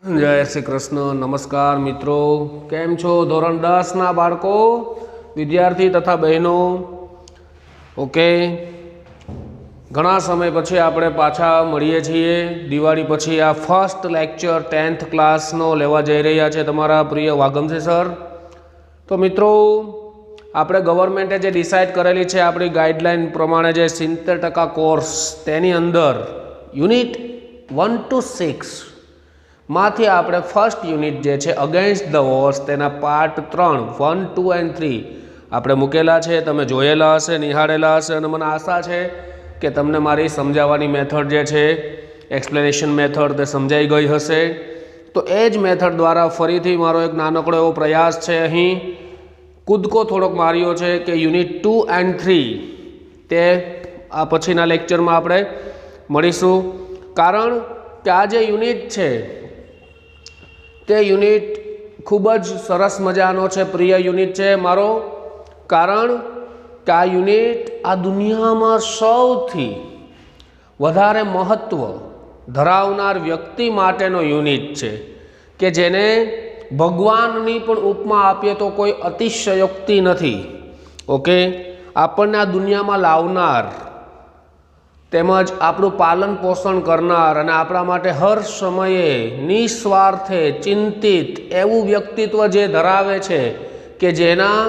જય શ્રી કૃષ્ણ. નમસ્કાર મિત્રો, કેમ છો ધોરણ 10ના બાળકો, વિદ્યાર્થી તથા બહેનો? ઓકે, ઘણા સમય પછી આપણે પાછા મળીએ છીએ. દિવાળી પછી આ ફર્સ્ટ લેક્ચર 10th ક્લાસનો લેવા જઈ રહ્યા છે તમારા પ્રિય વાગમસી સર. તો મિત્રો, આપણે ગવર્મેન્ટે જે ડિસાઇડ કરેલી છે આપણી ગાઈડલાઇન પ્રમાણે જે 70% કોર્સ, તેની અંદર યુનિટ 1 to 6 માંથી આપણે ફર્સ્ટ યુનિટ જે છે અગેન્સ્ટ ધ વોર્સ, તેના પાર્ટ 3 1, 2 and 3 આપણે મૂકેલા છે. તમે જોયેલા હશે, નિહાળેલા હશે, અને મને આશા છે કે તમને મારી સમજાવવાની મેથડ જે છે, એક્સપ્લેનેશન મેથડ, તે સમજાઈ ગઈ હશે. તો એ જ મેથડ દ્વારા ફરીથી મારો એક નાનકડો એવો પ્રયાસ છે, અહીં કૂદકો થોડોક માર્યો છે કે યુનિટ 2 and 3 તે આ પછીના લેક્ચરમાં આપણે મળીશું. કારણ કે આ જે યુનિટ છે તે યુનિટ ખૂબ જ સરસ મજાનો છે, પ્રિય યુનિટ છે મારો. કારણ કે આ યુનિટ આ દુનિયામાં સૌથી વધારે મહત્ત્વ ધરાવનાર વ્યક્તિ માટેનો યુનિટ છે કે જેને ભગવાનની પણ ઉપમા આપીએ તો કોઈ અતિશયોક્તિ નથી. ઓકે, આપણને આ દુનિયામાં લાવનાર, તેમજ આપણું પાલન પોષણ કરનાર અને આપણા માટે હર સમયે નિસ્વાર્થે ચિંતિત એવું વ્યક્તિત્વ જે ધરાવે છે કે જેના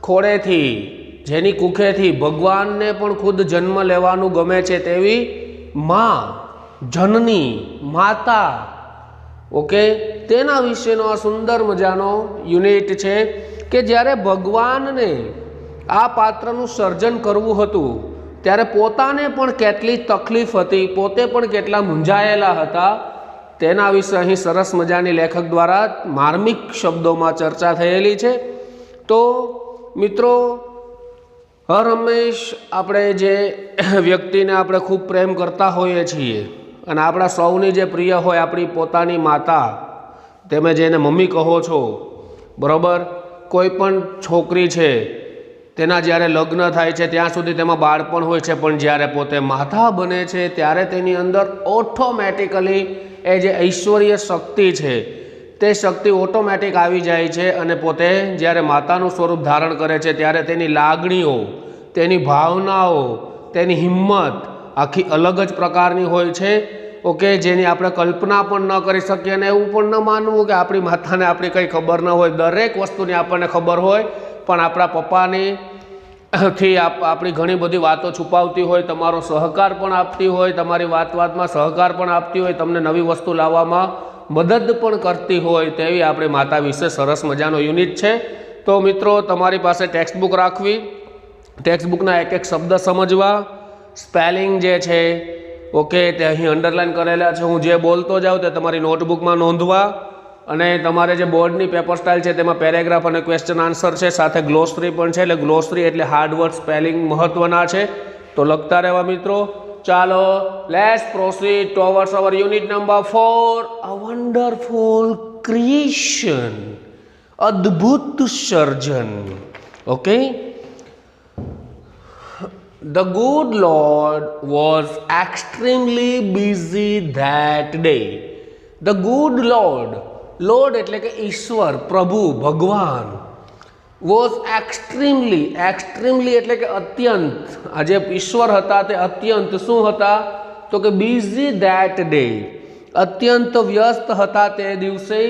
ખોળેથી, જેની કુખેથી ભગવાનને પણ ખુદ જન્મ લેવાનું ગમે છે, તેવી માં, જનની, માતા. ઓકે, તેના વિશેનો આ સુંદર મજાનો યુનિટ છે કે જ્યારે ભગવાનને આ પાત્રનું સર્જન કરવું હતું ત્યારે પોતાને પણ કેટલી તકલીફ હતી, પોતે પણ કેટલા મૂંઝાયેલા હતા, તેના વિશે અહીં સરસ મજાની લેખક દ્વારા માર્મિક શબ્દોમાં ચર્ચા થયેલી છે. તો મિત્રો, હર હંમેશ આપણે જે વ્યક્તિને આપણે ખૂબ પ્રેમ કરતા હોઈએ છીએ અને આપણા સૌની જે પ્રિય હોય આપણી પોતાની માતા, તમે જેને મમ્મી કહો છો, બરાબર, કોઈ પણ છોકરી છે તેના જ્યારે લગ્ન થાય છે ત્યાં સુધી તેમાં બાળપણ હોય છે, પણ જ્યારે પોતે માતા બને છે ત્યારે તેની અંદર ઓટોમેટિકલી એ જે ઐશ્વર્ય શક્તિ છે તે શક્તિ ઓટોમેટિક આવી જાય છે અને પોતે જ્યારે માતાનું સ્વરૂપ ધારણ કરે છે ત્યારે તેની લાગણીઓ, તેની ભાવનાઓ, તેની હિંમત આખી અલગ જ પ્રકારની હોય છે. ઓકે, જેની આપણે કલ્પના પણ ન કરી શકીએ અને એવું પણ ન માનવું કે આપણી માતાને આપણી કંઈ ખબર ન હોય. દરેક વસ્તુની આપણને ખબર હોય, પણ આપણા પપ્પાની થી આપણી ઘણી બધી વાતો છુપાવતી હોય, તમારો સહકાર પણ આપતી હોય, તમારી વાતમાં સહકાર પણ આપતી હોય, તમને નવી વસ્તુ લાવવામાં મદદ પણ કરતી હોય, તેવી આપણી માતા વિશે સરસ મજાનો યુનિટ છે. તો મિત્રો, તમારી પાસે ટેક્સ્ટબુક રાખવી, ટેક્સ્ટબુકના એક એક શબ્દ સમજવા, સ્પેલિંગ જે છે, ઓકે, તે અહીં અંડરલાઇન કરેલા છે. હું જે બોલતો જાઉં તે તમારી નોટબુકમાં નોંધવા, અને તમારે જે બોર્ડની પેપર સ્ટાઇલ છે તેમાં પેરેગ્રાફ અને ક્વેશ્ચન આન્સર છે, સાથે ગ્લોસરી પણ છે. એટલે ગ્લોસરી એટલે હાર્ડ વર્ડ સ્પેલિંગ મહત્વના છે, તો લખતા રહેવા મિત્રો. ચાલો, let's proceed towards our unit number 4, a wonderful creation, અદ્ભુત સર્જન. Okay, The good Lord was extremely busy that day. The good Lord, Lord એટલે કે ઈશ્વર, પ્રભુ, ભગવાન, was extremely એટલે કે અત્યંત, આ જે ઈશ્વર હતા તે અત્યંત શું હતા તો કે busy that day, અત્યંત વ્યસ્ત હતા તે દિવસે.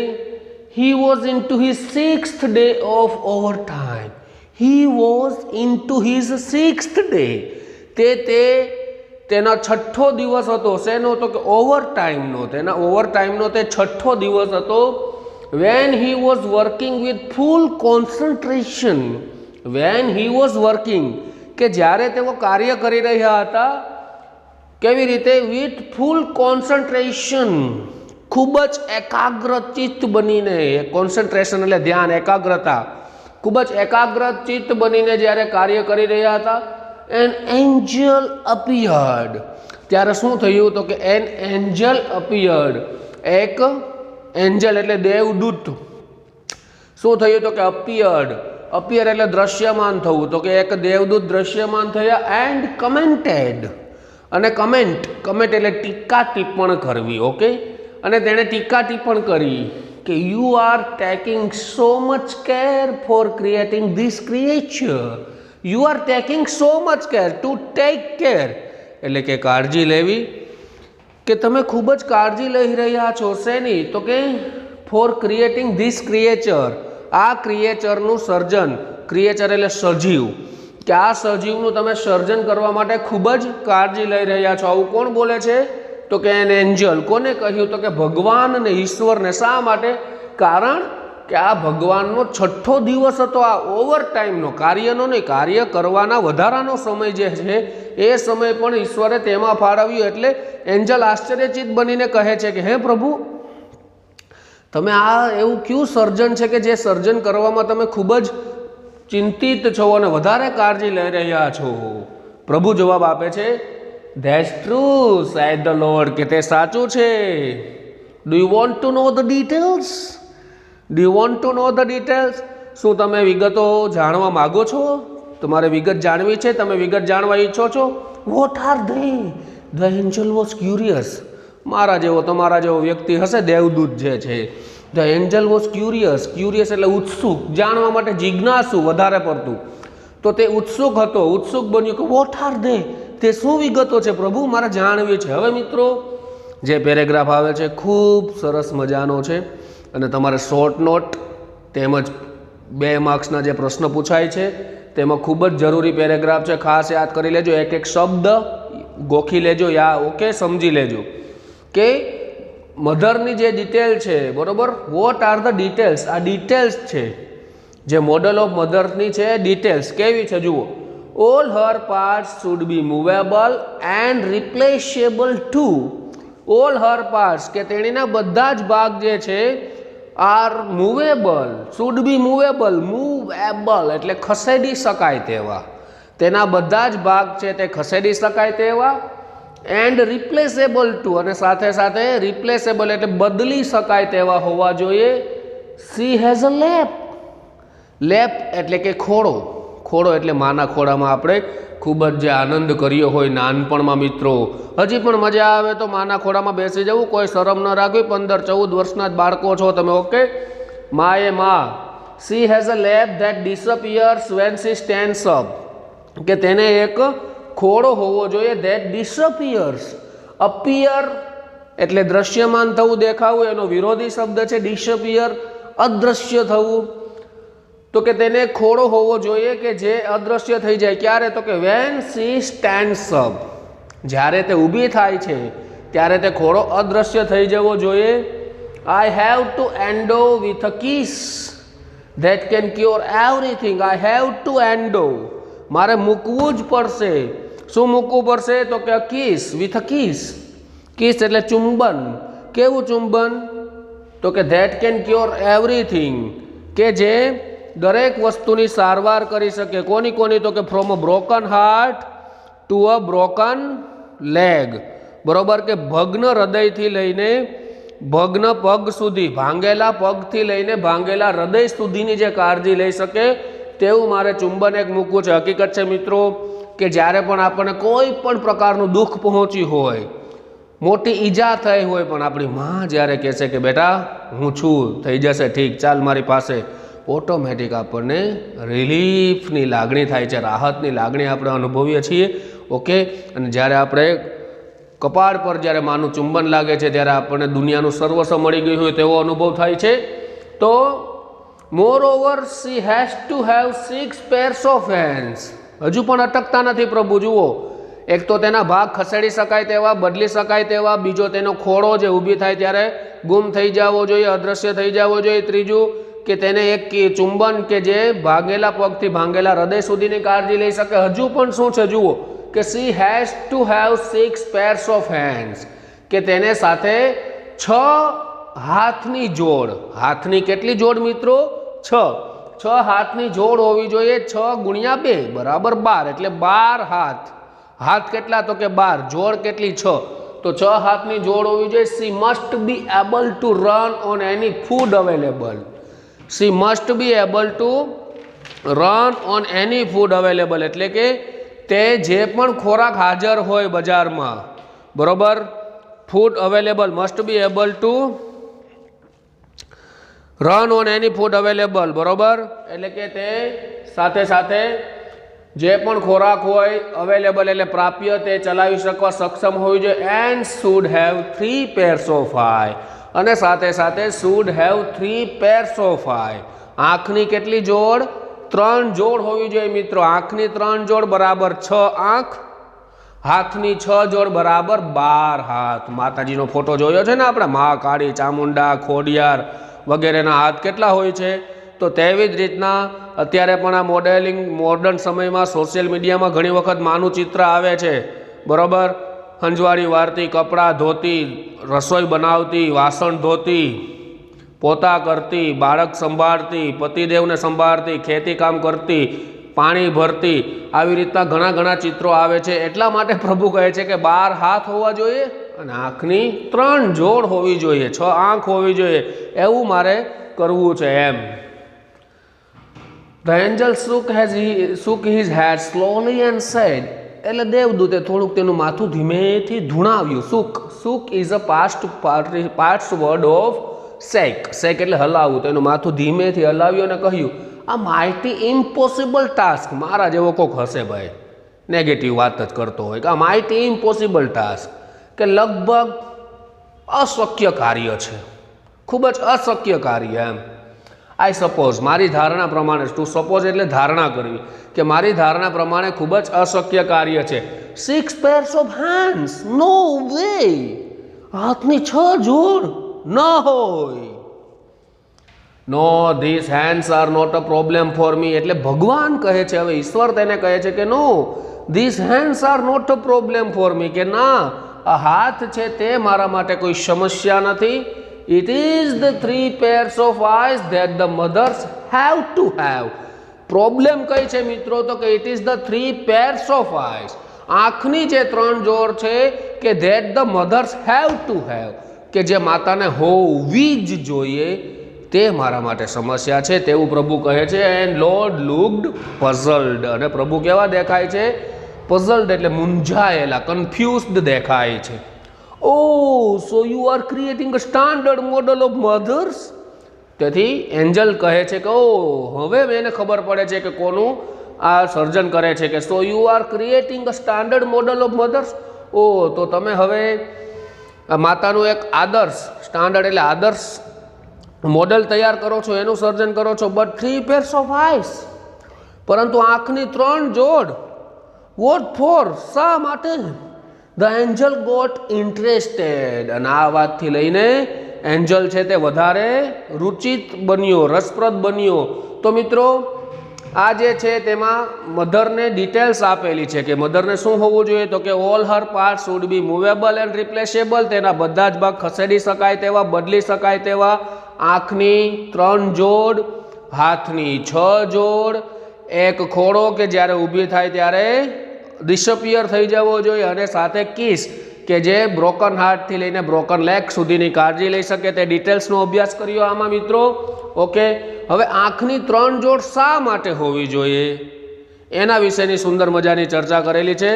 He was into his 6th day of overtime. He was into his 6th day. તેના છઠ્ઠો દિવસ હતો. શેનો? તો કે ઓવરટાઈમનો. તેના ઓવરટાઈમનો તે છઠ્ઠો દિવસ હતો. When he was working with full concentration. When he was working, કે જ્યારે તેઓ કાર્ય કરી રહ્યા હતા, કેવી રીતે? with full concentration, ખૂબ જ એકાગ્રચિત્ત બનીને. કોન્સન્ટ્રેશન એટલે ધ્યાન, એકાગ્રતા. ખૂબ જ એકાગ્રચિત્ત બનીને જ્યારે કાર્ય કરી રહ્યા હતા, an angel appeared. ત્યારે શું થયું તો કે an angel appeared, એક એન્જલ એટલે દેવદૂત. શું થયું તો કે appeared એટલે દ્રશ્યમાન થવું, તો કે એક દેવદૂત દ્રશ્યમાન થયા. and commented, અને કમેન્ટ એટલે ટીકા ટિપ્પણ કરવી. ઓકે, અને તેણે ટીકા ટિપ્પણ કરી કે you are taking so much care for creating this creature, you are taking so much care, to take care એટલે કે કાળજી લેવી, કે તમે ખૂબ જ કાળજી લઈ રહ્યા છો શેની, તો કે ફોર ક્રિએટિંગ ધીસ ક્રિએચર, આ ક્રિએચરનું સર્જન, ક્રિએચર એટલે સજીવ, કે આ સજીવનું તમે સર્જન કરવા માટે ખૂબ જ કાળજી લઈ રહ્યા છો. આવું કોણ બોલે છે, તો કે એન એન્જલ. કોને કહ્યું, તો કે ભગવાન અને ઈશ્વરને. શા માટે, કારણ કે આ ભગવાનનો 6થો દિવસ હતો, આ ઓવર ટાઈમનો, કાર્યનો નહીં, કાર્ય કરવાના વધારાનો સમય જે છે એ સમય પણ ઈશ્વરે તેમાં ફાળવ્યો. એટલે એન્જલ આશ્ચર્યચિત બનીને કહે છે કે હે પ્રભુ, તમે આ એવું કયું સર્જન છે કે જે સર્જન કરવામાં તમે ખૂબ જ ચિંતિત છો અને વધારે કાળજી લઈ રહ્યા છો. પ્રભુ જવાબ આપે છે, that's true said the Lord, કે તે સાચું છે. Do you want to know the details, do you want to know the details, શું તમે વિગતો જાણવા માગો છો, તમારે વિગત જાણવી છે, તમે વિગત જાણવા ઈચ્છો છો. What are they, the Angel was curious. મારા જેવો, તમારા જેવો વ્યક્તિ હશે, દેવદૂત જે છે, the Angel was curious, curious એટલે ઉત્સુક, જાણવા માટે જિજ્ઞાસુ વધારે પડતું, તો તે ઉત્સુક હતો, ઉત્સુક બન્યું કે વોટ આર ધે, તે શું વિગતો છે પ્રભુ, મારે જાણવી છે. હવે મિત્રો, જે પેરેગ્રાફ આવે છે ખૂબ સરસ મજાનો છે અને તમારે શોર્ટ નોટ તેમજ 2 માર્ક્સના જે પ્રશ્ન પૂછાય છે તેમાં ખૂબ જ જરૂરી પેરેગ્રાફ છે. ખાસ યાદ કરી લેજો, એક એક શબ્દ ગોખી લેજો, ઓકે, સમજી લેજો કે મધરની જે ડિટેલ છે, બરોબર, વોટ આર ધ ડિટેલ્સ, આ ડિટેલ્સ છે, જે મોડલ ઓફ મધરની છે, ડિટેલ્સ કેવી છે જુઓ. All her parts should be movable and replaceable too, all her parts, કે તેણીના બધા જ ભાગ જે છે are movable, should be movable, movable એટલે ખસેડી શકાય તેવા, તેના બધા જ ભાગ છે તે ખસેડી શકાય તેવા, એન્ડ રિપ્લેસેબલ ટુ, અને સાથે સાથે રિપ્લેસેબલ એટલે બદલી શકાય તેવા હોવા જોઈએ. સી હેઝ અ લેપ, લેપ એટલે કે ખોળો, ખોળો એટલે માના ખોળામાં આપણે ખૂબ જ જે આનંદ કર્યો હોય નાનપણમાં મિત્રો, હજી પણ મજા આવે તો માના ખોળામાં બેસી જવું, કોઈ શરમ ન રાખવી. 15-14 વર્ષના જ બાળકો છો તમે, ઓકે. માએ માં, she has a lap that disappears when she stands up, કે તેને એક ખોળો હોવો જોઈએ, ધેટ ડિસઅપિયર્સ, અપિયર એટલે દ્રશ્યમાન થવું, દેખાવું, એનો વિરોધી શબ્દ છે ડિસઅપિયર, અદ્રશ્ય થવું. તો કે તેને ખોળો હોવો જોઈએ કે જે અદ્રશ્ય થઈ જાય. ક્યારે, તો કે વેન સી સ્ટેન્ડ્સ અપ, જ્યારે તે ઊભી થાય છે ત્યારે તે ખોળો અદ્રશ્ય થઈ જવો જોઈએ. I have to endo with a kiss that can cure everything, I have to endo, મારે મૂકવું જ પડશે. શું મૂકવું પડશે, તો કે kiss, with a kiss, kiss એટલે ચુંબન. કેવું ચુંબન, તો કે ધેટ કેન ક્યોર એવરીથિંગ, કે જે દરેક વસ્તુની સારવાર કરી શકે. કોની કોની, તો કે from a broken heart to a broken leg, બરોબર, કે ભગ્ન હૃદયથી લઈને ભગ્ન પગ સુધી, ભાંગેલા પગથી લઈને ભાંગેલા હૃદય સુધીની જે કાળજી લઈ શકે તેવું મારે ચુંબન એક મૂકવું છે. હકીકત છે મિત્રો કે જ્યારે પણ આપણને કોઈ પણ પ્રકારનું દુઃખ પહોંચ્યું હોય, મોટી ઈજા થઈ હોય, પણ આપણી માં જ્યારે કહેશે કે બેટા હું છું, થઈ જશે ઠીક, ચાલ મારી પાસે, ઓટોમેટિક આપણને રિલીફની લાગણી થાય છે, રાહતની લાગણી આપણે અનુભવીએ છીએ, ઓકે. અને જ્યારે આપણે કપાળ પર જ્યારે માનું ચુંબન લાગે છે ત્યારે આપણને દુનિયાનું સર્વસ્વ મળી ગયું હોય તેવો અનુભવ થાય છે. તો more over she has to have 6 pairs of hands, હજુ પણ અટકતા નથી પ્રભુ. જુઓ, એક તો તેના ભાગ ખસેડી શકાય તેવા, બદલી શકાય તેવા, બીજો તેનો ખોળો જે ઊભી થાય ત્યારે ગુમ થઈ જવો જોઈએ, અદ્રશ્ય થઈ જવો જોઈએ, ત્રીજું કે તેને એક ચુંબન કે જે ભાંગેલા પગથી ભાંગેલા હૃદય સુધીની કાળજી લઈ શકે. હજુ પણ શું છે જુઓ, કે C has to have 6 pairs of hands, કે તેને સાથે 6 હાથની જોડ, હાથની કેટલી જોડ મિત્રો, 6 હાથની જોડ હોવી જોઈએ. 6 ગુણ્યા 2 બરાબર 12, એટલે 12 હાથ. હાથ કેટલા, તો કે 12, જોડ કેટલી, 6, તો 6 હાથની જોડ હોવી જોઈએ. C must be able to run on any food available, C must be able to run on any food available, એટલે કે તે જે પણ ખોરાક હાજર હોય બજારમાં, બરોબર, food available must be able to run on any food available, બરોબર, એટલે કે તે સાથે સાથે જે પણ ખોરાક હોય અવેલેબલ એટલે પ્રાપ્ય તે ચલાવી શકવા સક્ષમ હોવી જોઈએ. And should have 3 pairs of eye, અને સાથે સાથે should have 3 pairs of eye. આંખની કેટલી જોડ? 3 જોડ હોવી જોઈએ મિત્રો. આંખની 3 જોડ બરાબર 6 આંખ, હાથની 6 જોડ બરાબર 12 હાથ. માતાજીનો ફોટો જોયો છે ને આપણે, મહાકાળી, ચામુંડા, ખોડિયાર વગેરેના હાથ કેટલા હોય છે? તો તેવી જ રીતના અત્યારે પણ આ મોડર્ન સમયમાં સોશિયલ મીડિયામાં ઘણી વખત માનું ચિત્ર આવે છે, બરોબર, હંજવાળી વારતી, કપડાં ધોતી, રસોઈ બનાવતી, વાસણ ધોતી, પોતા કરતી, બાળક સંભાળતી, પતિદેવને સંભાળતી, ખેતી કામ કરતી, પાણી ભરતી, આવી રીતના ઘણા ચિત્રો આવે છે. એટલા માટે પ્રભુ કહે છે કે 12 હાથ હોવા જોઈએ અને આંખની 3 જોડ હોવી જોઈએ, 6 આંખ હોવી જોઈએ. એવું મારે કરવું છે એમ. The angel shook his head slowly and said, એટલે દેવદૂતે થોડુંક તેનું માથું ધીમેથી ધૂણાવ્યું. Shook is a past word of shake. Shake એટલે હલાવવું. તો એનું માથું ધીમેથી હલાવ્યું અને કહ્યું, આ માઇટી ઇમ્પોસિબલ ટાસ્ક. મારા જેવો કોક હશે ભાઈ, નેગેટિવ વાત જ કરતો હોય કે આ માઇટી ઇમ્પોસિબલ ટાસ્ક, કે લગભગ અશક્ય કાર્ય છે, ખૂબ જ અશક્ય કાર્ય એમ. આઈ સપોઝ, મારી ધારણા પ્રમાણે, ટુ સપોઝ એટલે ધારણા કરવી, કે મારી ધારણા પ્રમાણે ખૂબ જ અશક્ય કાર્ય છે. 6 pairs of hands, no way. હાથની 6 જોડ ન હોય. No, this hands are not a problem for me. એટલે ભગવાન કહે છે, હવે ઈશ્વર તેને કહે છે કે no, this hands are not a problem for me, કે ના, આ હાથ છે તે મારા માટે કોઈ સમસ્યા નથી. It is the 3 pairs of eyes that the mothers have to have. Problem કઈ છે મિત્રો? તો કે it is the 3 pairs of eyes. આંખની જે 3 જોડ છે કે that the mothers have to have, કે જે માતાને હોવી જ જોઈએ, તે મારા માટે સમસ્યા છે, તેવું પ્રભુ કહે છે. એન્ડ લોર્ડ લુક્ડ પઝલ્ડ, અને પ્રભુ કેવા દેખાય છે? પઝલ્ડ એટલે મૂંઝાયેલા, કન્ફ્યુઝડ દેખાય છે. Oh, so you are creating a standard model of mothers? તેથી એન્જલ કહે છે કે ઓ, હવે મને ખબર પડે છે કે કોનું આ સર્જન કરે છે, કે so you are creating a standard model of mothers. ઓ, તો તમે હવે માતાનું એક આદર્શ, સ્ટાન્ડર્ડ એટલે આદર્શ મોડલ તૈયાર કરો છો, એનું સર્જન કરો છો. બટ 3 pairs of eyes, પરંતુ આંખની 3 જોડ. What for? શા માટે? ધ એન્જલ ગોટ ઇન્ટરેસ્ટેડ, અને આ વાતથી લઈને એન્જલ છે તે વધારે રુચિત બન્યો, રસપ્રદ બન્યો. તો મિત્રો આ જે છે તેમાં મધરને ડિટેલ્સ આપેલી છે કે મધરને શું હોવું જોઈએ? તો કે all her part should be movable and રિપ્લેસેબલ. તેના બધા જ ભાગ ખસેડી શકાય તેવા, બદલી શકાય તેવા. આંખની 3 જોડ, હાથની 6 જોડ, એક ખોડો કે જ્યારે ઊભી થાય ત્યારે ડિસઅપિયર થઈ જવો જોઈએ, અને સાથે કિસ કે જે બ્રોકન હાર્ટથી લઈને બ્રોકન લેગ સુધીની કાળજી લઈ શકે. તે ડિટેલ્સનો અભ્યાસ કર્યો આમાં મિત્રો. ઓકે, હવે આંખની 3 જોડ શા માટે હોવી જોઈએ એના વિશેની સુંદર મજાની ચર્ચા કરેલી છે.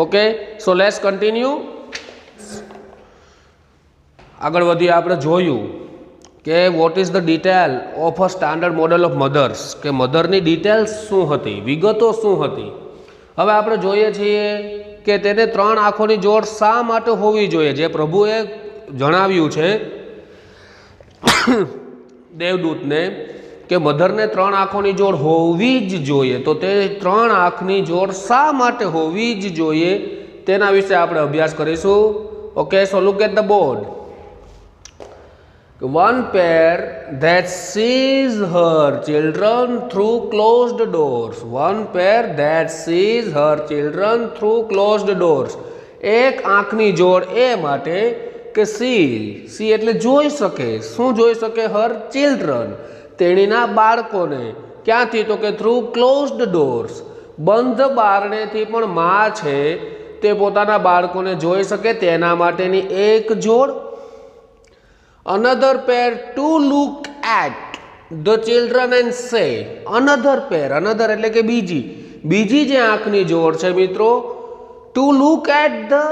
Okay, so let's continue. આગળ વધી આપણે જોયું કે what is the detail of a standard model of mothers, કે મધરની ડિટેલ્સ શું હતી, વિગતો શું હતી. હવે આપણે જોઈએ છીએ કે તેને 3 આંખોની જોડ શા માટે હોવી જોઈએ, જે પ્રભુએ જણાવ્યું છે દેવદૂતને કે મધરને 3 આંખોની જોડ હોવી જ જોઈએ. તો તે 3 આંખની જોડ શા માટે હોવી જ જોઈએ તેના વિશે આપણે અભ્યાસ કરીશું. Okay, so look at the board. One pair that sees her children through closed doors. One pair that sees her children through closed doors. એક આંખની જોડ એ માટે કે સી એટલે જોઈ શકે. શું જોઈ શકે? હર ચિલ્ડ્રન, તેણીના બાળકોને. ક્યાંથી? તો કે થ્રુ ક્લોઝડ ડોર્સ, બંધ બારણેથી પણ માં છે તે પોતાના બાળકોને જોઈ શકે, તેના માટેની એક જોડ. Another pair to look at the children and say. Another pair, another એટલે કે બીજી જે આંખની જોડ છે મિત્રો, to look at the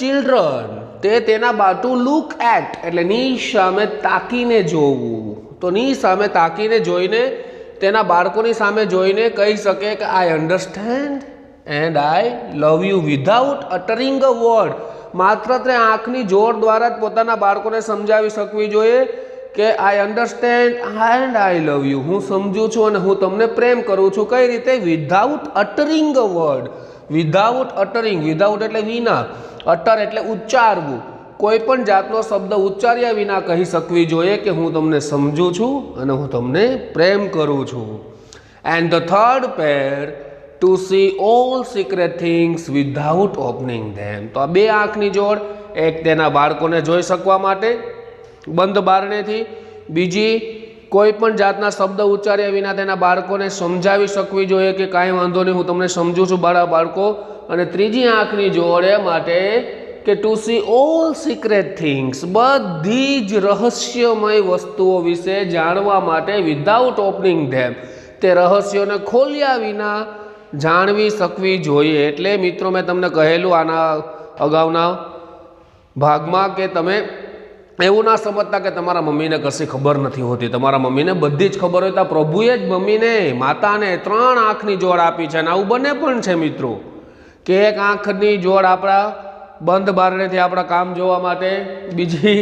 children, તે તેના ટુ લુક એટ એટલે ની સામે તાકીને જોવું. તો ની સામે તાકીને જોઈને તેના બાળકોની સામે જોઈને કહી શકે કે I understand and I love you without uttering a word. માત્ર તે આંખની જોર દ્વારા જ પોતાના બાળકોને સમજાવી શકવી જોઈએ કે I understand and I love you, હું સમજું છું અને હું તમને પ્રેમ કરું છું. કઈ રીતે? Without uttering a word. Without uttering, without એટલે વિના, અટર એટલે ઉચ્ચારવું. કોઈ પણ જાતનો શબ્દ ઉચ્ચાર્યા વિના કહી શકવી જોઈએ કે હું તમને સમજું છું અને હું તમને પ્રેમ કરું છું. And the third pair to see all secret things without opening them. તો આ બે આંખની જોડ, એક તેના બાળકોને જોઈ શકવા માટે બંધ બારણેથી, બીજી કોઈ પણ જાતના શબ્દ ઉચ્ચાર્યા વિના તેના બાળકોને સમજાવી શકવી જોઈએ કે કાંઈ વાંધો નહીં, હું તમને સમજું છું બાળકો. અને ત્રીજી આંખની જોડ એ માટે કે to see all secret things, બધી જ રહસ્યમય વસ્તુઓ વિશે જાણવા માટે વિધાઉટ ઓપનિંગ ધેમ, તે રહસ્યોને ખોલ્યા વિના જાણવી શકવી જોઈએ. એટલે મિત્રો મેં તમને કહેલું આના અગાઉના ભાગમાં કે તમે એવું ના સમજતા કે તમારા મમ્મીને કશી ખબર નથી હોતી. તમારા મમ્મીને બધી જ ખબર હોય. તો પ્રભુએ જ મમ્મીને, માતાને 3 આંખની જોડ આપી છે. અને આવું બને પણ છે મિત્રો કે એક આંખની જોડ આપણા બંધ બારણેથી આપણા કામ જોવા માટે, બીજી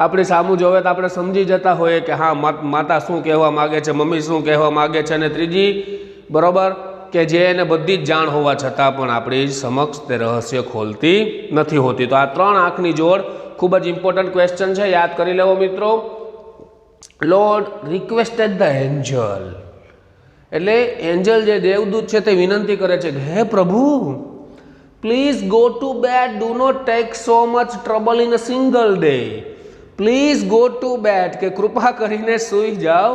આપણી સામું જોવે તો આપણે સમજી જતા હોઈએ કે હા માતા શું કહેવા માગે છે, મમ્મી શું કહેવા માગે છે. અને ત્રીજી બરોબર કે જે એને બધી જ જાણ હોવા છતાં પણ આપણી સમક્ષ તે રહસ્ય ખોલતી નથી હોતી. તો આ 3 આંખની જોડ ખૂબ જ ઇમ્પોર્ટન્ટ ક્વેશ્ચન છે, યાદ કરી લેવો મિત્રો. લોર્ડ રિક્વેસ્ટેડ ધ એન્જલ, એટલે એન્જલ જે દેવદૂત છે તે વિનંતી કરે છે કે હે પ્રભુ, please go to bed, do not take so much trouble in a single day. Please go to bed, કે કૃપા કરીને સૂઈ જાઓ.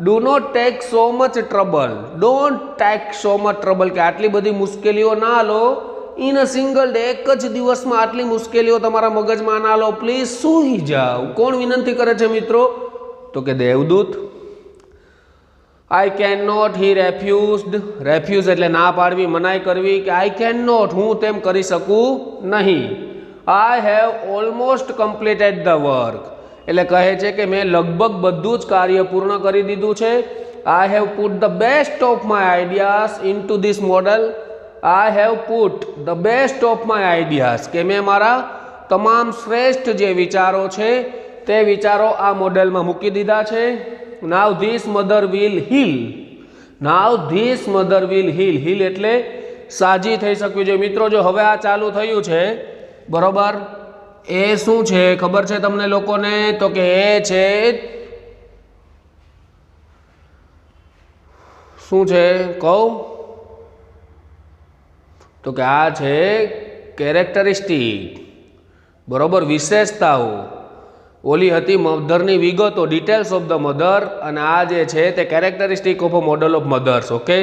Do not take so much trouble, don't take so much trouble, કે આટલી બધી મુશ્કેલીઓ ના લો ઇન અ સિંગલ ડે, એક જ દિવસમાં આટલી મુશ્કેલીઓ તમારા મગજમાં ના લો, પ્લીઝ સૂઈ જાઓ. કોણ વિનંતી કરે છે મિત્રો? તો કે દેવદૂત. આઈ કેન નોટ, હી રેફ્યુઝડ. રેફ્યુઝ એટલે ના પાડવી, મનાઈ કરવી, કે આઈ કેન નોટ, હું તેમ કરી શકું નહીં. I have almost completed the work, એટલે કહે છે કે મેં લગભગ બધું જ કાર્ય પૂર્ણ કરી દીધું છે. I have put the best of my ideas in two this model. I have put the best of my ideas, કે મેં મારા તમામ શ્રેષ્ઠ જે વિચારો છે તે વિચારો આ મોડેલમાં મૂકી દીધા છે. Now this mother will heal. Now this mother will heal. Heal એટલે સાજી થઈ શકવી જોઈએ. મિત્રો જો હવે આ ચાલુ થયું છે બરોબર, એ શું છે ખબર છે તમને લોકોને? તો કે એ છે શું છે કહું? તો કે આ છે કેરેક્ટરિસ્ટિક, બરોબર, વિશેષતાઓ. ઓલી હતી મધરની વિગતો, ડિટેલ્સ ઓફ ધ મધર, અને આ જે છે તે characteristic of a model of mothers. Okay,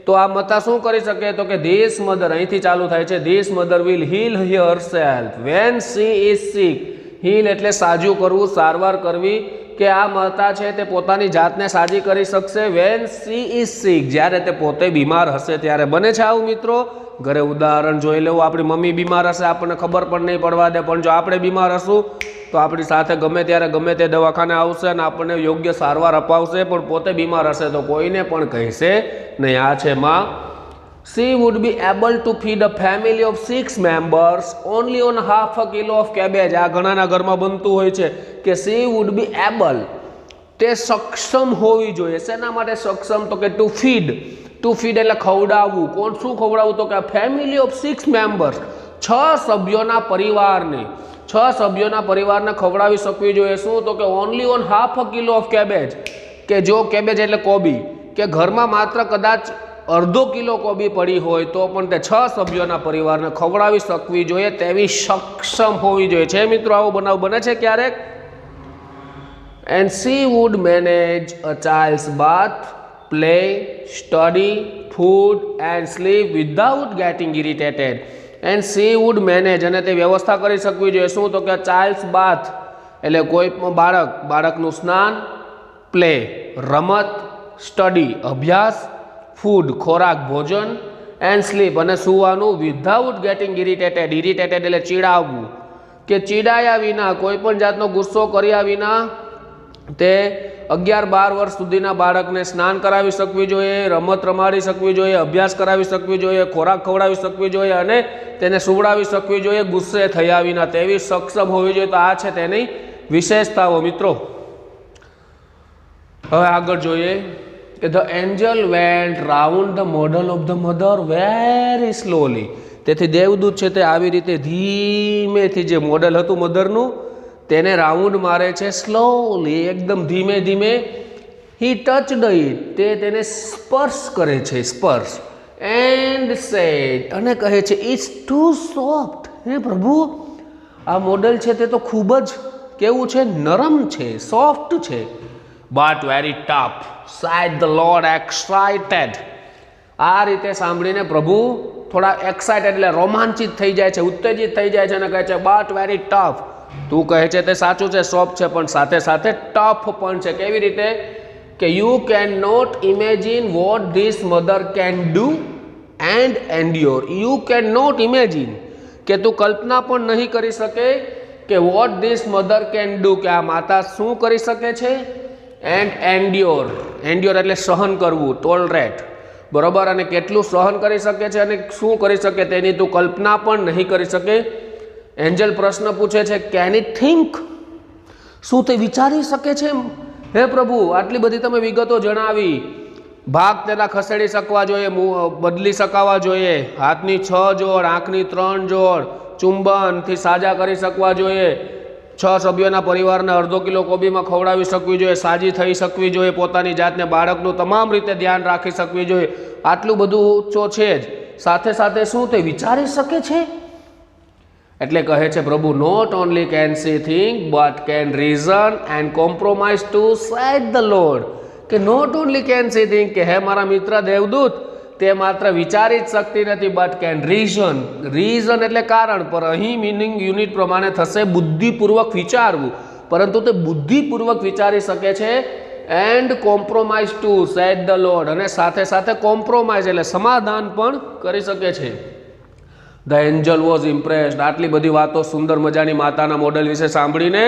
તો આ મતા શું કરી શકે? તો કે ધીસ મધર, અહીંથી ચાલુ થાય છે. This mother will heal herself when she is sick. Heal એટલે સાજું કરવું, સારવાર કરવી, કે આ માતા છે તે પોતાની જાતને સાજી કરી શકશે વેન સી ઇઝ સિક, જ્યારે તે પોતે બીમાર હશે ત્યારે. બને છે આવું મિત્રો? ઘરે ઉદાહરણ જોઈ લેવું, આપણી મમ્મી બીમાર હશે, આપણને ખબર પણ નહીં પડવા દે, પણ જો આપણે બીમાર હશું તો આપણી સાથે ગમે ત્યારે ગમે તે દવાખાને આવશે અને આપણને યોગ્ય સારવાર અપાવશે, પણ પોતે બીમાર હશે તો કોઈને પણ કહેશે નહીં. આ છે માં. She would be able to feed a family of 6 members only on half a kilo of cabbage. આ ઘણાના ઘરમાં બનતું હોય છે કે she would be able, તે સક્ષમ હોવી જોઈએ. શેના માટે સક્ષમ? તો કે ટુ ફીડ. ટુ ફીડ એટલે ખવડાવવું. કોણ શું ખવડાવવું? તો કે ફેમિલી ઓફ 6 મેમ્બર્સ, 6 સભ્યોના પરિવારને, 6 સભ્યોના પરિવારને ખવડાવી શકવી જોઈએ. શું? તો કે only on half a kilo of cabbage, કે જો કેબેજ એટલે કોબી, કે ઘરમાં માત્ર કદાચ અડધો કિલો કોબી પડી હોય તો પણ તે 6 સભ્યોના પરિવારને ખવડાવી શકવી જોઈએ તેવી સક્ષમ હોવી જોઈએ. છે મિત્રો આવો બનાવ બને છે ક્યારેક? And she would manage a child's bath, play, study, food and sleep without getting irritated. And she would manage, અને તે વ્યવસ્થા કરી શકવી જોઈએ. શું? તો કે ચાઇલ્ડ્સ બાથ એટલે કોઈ પણ બાળકનું સ્નાન, પ્લે રમત, સ્ટડી અભ્યાસ, ફૂડ ખોરાક ભોજન, એન્ડ સ્લીપ અને સૂવાનું વિધાઉટ ગેટિંગ ઇરિટેટેડ. ઇરિટેટેડ એટલે ચીડાવવું, કે ચીડાયા વિના, કોઈ પણ જાતનો ગુસ્સો કર્યા વિના તે 11-12 વર્ષ સુધીના બાળકને સ્નાન કરાવી શકવી જોઈએ, રમત રમાડી શકવી જોઈએ, અભ્યાસ કરાવી શકવી જોઈએ, ખોરાક ખવડાવી શકવી જોઈએ અને તેને સુવડાવી શકવી જોઈએ ગુસ્સે થયા વિના. તેવી સક્ષમ હોવી જોઈએ. તો આ છે તેની વિશેષતાઓ મિત્રો. હવે આગળ જોઈએ કે the Angel vent round the model of the mother very slowly. તેથી દેવદૂત છે તે આવી રીતે ધીમેથી જે મોડલ હતું મધરનું તેને રાઉન્ડ મારે છે સ્લોલી, એકદમ ધીમે ધીમે. હી ટચડ ઇટ, તે તેને સ્પર્શ કરે છે, સ્પર્શ. એન્ડ સેડ, અને કહે છે ઇટ્સ ટુ સોફ્ટ. હે પ્રભુ, આ મોડલ છે તે તો ખૂબ જ કેવું છે, નરમ છે, સોફ્ટ છે. But very tough, side the lord excited. આ રીતે સાંભળીને પ્રભુ થોડા એક્સાઇટેડ એટલે રોમાંચિત થઈ જાય છે, ઉત્તેજિત થઈ જાય છે અને કહે છે બટ વેરી ટફ. તું કહે છે તે સાચું છે, સોફ્ટ છે, પણ સાથે સાથે ટફ પણ છે. કેવી રીતે? કે you can not imagine what this mother can do and endure. You can not imagine, કે તું કલ્પના પણ નહીં કરી શકે કે what this mother can do, કે આ માતા શું કરી શકે છે. એન્ડ એન્ડ્યોર, એન્ડ્યોર એટલે સહન કરવું, ટોલરેટ, બરોબર. અને કેટલું સહન કરી શકે છે અને શું કરી શકે તેની તું કલ્પના પણ નહીં કરી શકે. એન્જલ પ્રશ્ન પૂછે છે કેન ઇટ થિંક, શું તે વિચારી શકે છે? હે પ્રભુ, આટલી બધી તમે વિગતો જણાવી. ભાગ તેના ખસેડી શકવા જોઈએ, બદલી શકાવા જોઈએ, હાથની 6 જોડ, આંખની 3 જોડ, ચુંબનથી સાજા કરી શકવા જોઈએ, 6 સભ્યોના પરિવારને અડધો કિલો કોબીમાં ખવડાવી શકવી જોઈએ, સાજી થઈ શકવી જોઈએ, પોતાની જાતને બાળકનું તમામ રીતે ધ્યાન રાખી શકવી જોઈએ. આટલું બધું તો છે જ, સાથે સાથે શું તે વિચારી શકે છે? એટલે કહે છે પ્રભુ, not only can she think but can reason and compromise too said the Lord. કે not only can she think, કે હે મારા મિત્ર દેવદૂત, તે માત્ર વિચારી જ શકતી નથી, બટ કેન રીઝન. રીઝન એટલે કારણ, પર અહીં મિનિંગ યુનિટ પ્રમાણે થશે બુદ્ધિપૂર્વક વિચારવું, પરંતુ તે બુદ્ધિપૂર્વક વિચારી શકે છે. And compromise too said the Lord, અને સાથે સાથે કોમ્પ્રોમાઇઝ એટલે સમાધાન પણ કરી શકે છે. The Angel was impressed. આટલી બધી વાતો સુંદર મજાની માતાના મોડલ વિશે સાંભળીને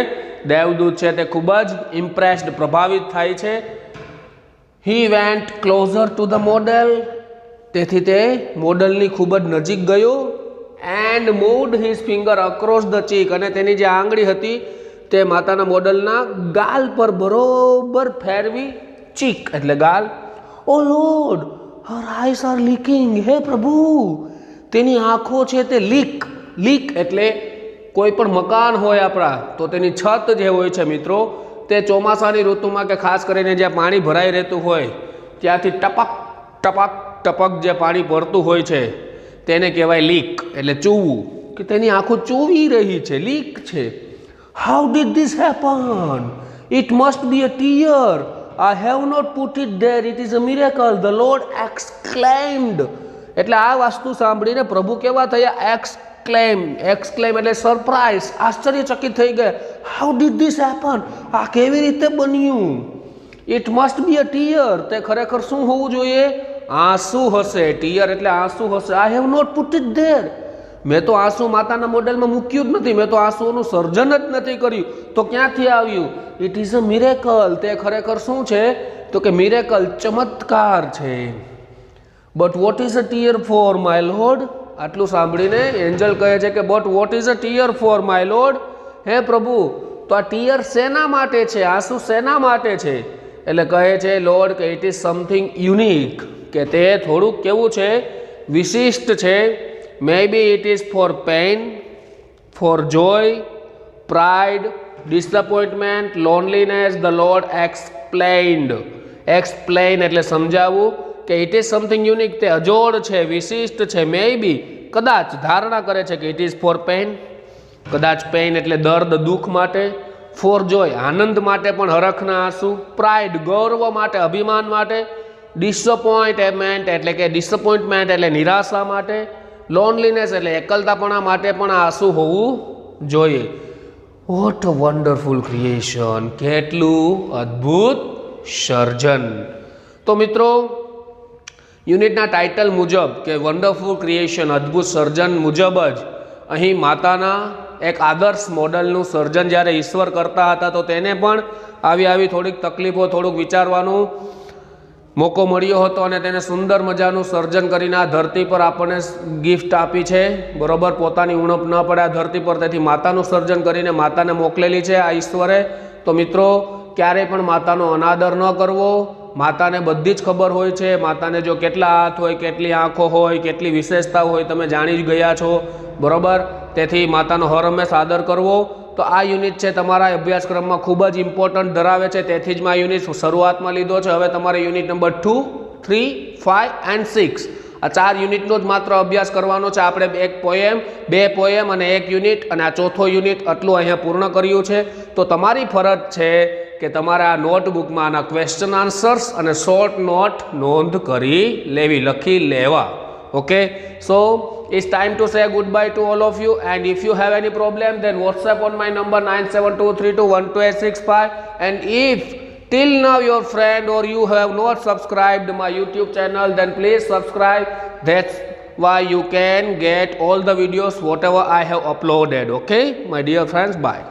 દેવદૂત છે તે ખૂબ જ ઇમ્પ્રેસ્ડ, પ્રભાવિત થાય છે. He went closer to the model, તેથી તે મોડલની ખૂબ જ નજીક ગયો. And moved his finger across the cheek, અને તેની જે આંગળી હતી તે માતાના મોડલના ગાલ પર બરોબર ફેરવી. ચીક એટલે ગાલ. O Lord, her eyes are leaking. હે પ્રભુ, તેની આંખો છે તે લીક. લીક એટલે કોઈ પણ મકાન હોય આપણા તો તેની છત જે હોય છે મિત્રો, તે ચોમાસાની ઋતુમાં કે ખાસ કરીને જ્યાં પાણી ભરાઈ રહેતું હોય ત્યાંથી ટપક ટપક ટપક જે પાણી પડતું હોય છે તેને કહેવાય લીક, એટલે ચૂવવું, કે તેની આંખો ચૂવી રહી છે, લીક છે. How did this happen? It must be a tear. I have not put it there. It is a miracle. The Lord exclaimed. એટલે આ વસ્તુ સાંભળીને પ્રભુ કેવા થયા? એક્સક્લેમ. એક્સક્લેમ એટલે સરપ્રાઇઝ, આશ્ચર્યચકિત થઈ ગયા. How did this happen? આ કેવી રીતે બન્યું? It must be a tear. તે ખરેખર શું હોવું જોઈએ? આંસુ હશે. ટીયર એટલે આંસુ હશે. I have not put it there. મેં તો આંસુ માતાના મોડેલમાં મૂક્યું જ નથી, મેં તો આંસુઓનું સર્જન જ નથી કર્યું. તો ક્યાંથી આવ્યું? It is a miracle. તે ખરેખર શું છે? તો કે મિરેકલ, ચમત્કાર છે. But what is a tear for my lord? આટલું સાંભળીને એન્જલ કહે છે કે but what is a tear for my lord? હે પ્રભુ, તો આ ટીયર શેના માટે છે? આંસુ શેના માટે છે? એટલે કહે છે લોર્ડ કે ઇટ ઇઝ સમથિંગ યુનિક, કે તે થોડુંક કેવું છે? વિશિષ્ટ છે. May be it is for pain, for joy, pride, disappointment, loneliness. The lord explained. Explain એટલે સમજાવવું, કે ઇટ ઇઝ સમથિંગ યુનિક, તે અજોડ છે, વિશિષ્ટ છે. મે બી કદાચ ધારણા કરે છે કે ઇટ ઇઝ ફોર પેઇન, કદાચ પેઇન એટલે દર્દ, દુઃખ માટે. ફોર જોય આનંદ માટે પણ હરખના આંસુ. પ્રાઇડ ગૌરવ માટે, અભિમાન માટે. ડિસઅપોઇન્ટમેન્ટ એટલે કે ડિસઅપોઇન્ટમેન્ટ એટલે નિરાશા માટે. લોનલીનેસ એટલે એકલતાપણા માટે પણ આંસુ હોવું જોઈએ. What a wonderful creation. કેટલું અદ્ભુત સર્જન. તો મિત્રો, યુનિટના ટાઇટલ મુજબ કે વન્ડરફુલ ક્રિએશન, અદ્ભુત સર્જન મુજબ જ અહીં માતાના એક આદર્શ મોડલનું સર્જન જ્યારે ઈશ્વર કરતા હતા તો તેને પણ આવી થોડીક તકલીફો, થોડુંક વિચારવાનું મોકો મળ્યો હતો અને તેને સુંદર મજાનું સર્જન કરીને આ ધરતી પર આપણને ગિફ્ટ આપી છે, બરોબર. પોતાની ઉણપ ન પડે આ ધરતી પર, તેથી માતાનું સર્જન કરીને માતાને મોકલેલી છે આ ઈશ્વરે. તો મિત્રો, ક્યારેય પણ માતાનો અનાદર ન કરવો. માતાને બધી જ ખબર હોય છે. માતાને જો કેટલા હાથ હોય, કેટલી આંખો હોય, કેટલી વિશેષતા હોય તમે જાણી જ ગયા છો, બરોબર. તેથી માતાનો હર હંમેશ આદર કરવો. તો આ યુનિટ છે તમારા અભ્યાસક્રમમાં ખૂબ જ ઇમ્પોર્ટન્ટ ધરાવે છે, તેથી જ મેં આ યુનિટ શરૂઆતમાં લીધો છે. હવે તમારે યુનિટ નંબર 2, 3, 5 and 6 આ 4 યુનિટનો જ માત્ર અભ્યાસ કરવાનો છે. આપણે 1 પોએમ, 2 પોએમ અને 1 યુનિટ અને આ ચોથો યુનિટ આટલું અહીંયા પૂર્ણ કર્યું છે. તો તમારી ફરજ છે કે તમારે આ નોટબુકમાં આના ક્વેશ્ચન આન્સર્સ અને શોર્ટ નોટ નોંધ કરી લેવી, લખી લેવા. Okay, so it's time to say goodbye to all of you, and if you have any problem then WhatsApp on my number 9723212865. And if till now your friend or you have not subscribed my YouTube channel, then please subscribe. That's why you can get all the videos whatever I have uploaded. Okay, my dear friends, bye.